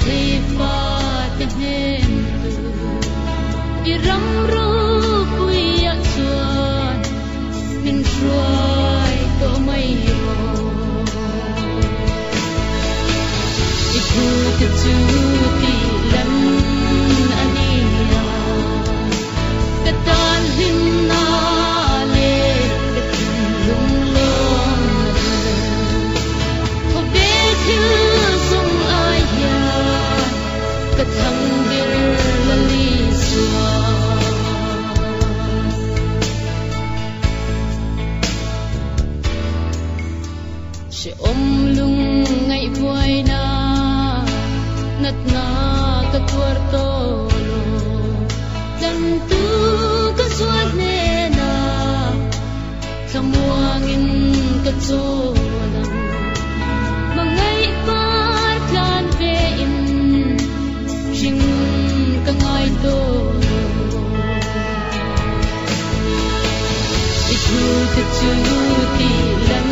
thi pha te hen I ram ru pui a chuan min ruai to mai ro I thu te chu ti lam ania ka tan hin na le ka tin lung long ko be thil sung ai ya ka thang bir la li sua she om lung ngai vuai na nat na ka tuar to lo dan tu ka suat ne na samuangin ka cholam mangai par kan ve in jing ka ngai to I thu te chu ti lam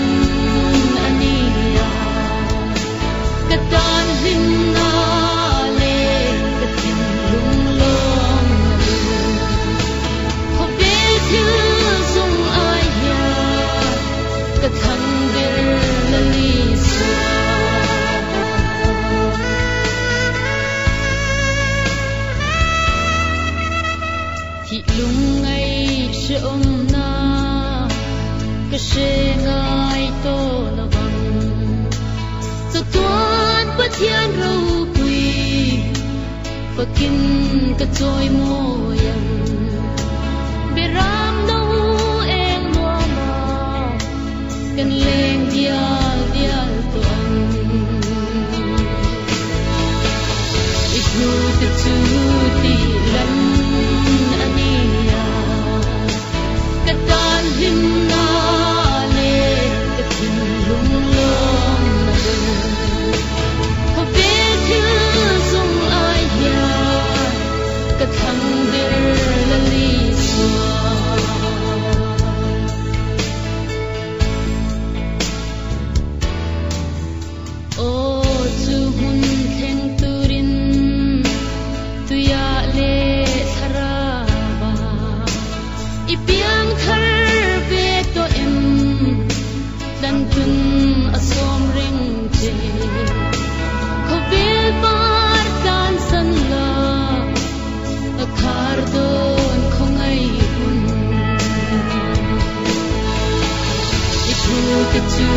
ania ka tan hin na le ka tin lung long ko be thil sung ai ya ka thang bir la li sua hi lung ngai she om na ka she ngai to la bang so tuan pathian ro pui pakin ka choi mo yang beram no eng mo ma kan leng dial dial to ang I thu te chu ti lam ania ka tan hin na le ka tin lung long ko be thil sung ai ya ka thang bir la li sua o chu hun theng turin tuya le tharaba I piang thar ve to em dan tun asom ring che ko bil par kan san la a khar don khongai hun I thu te chu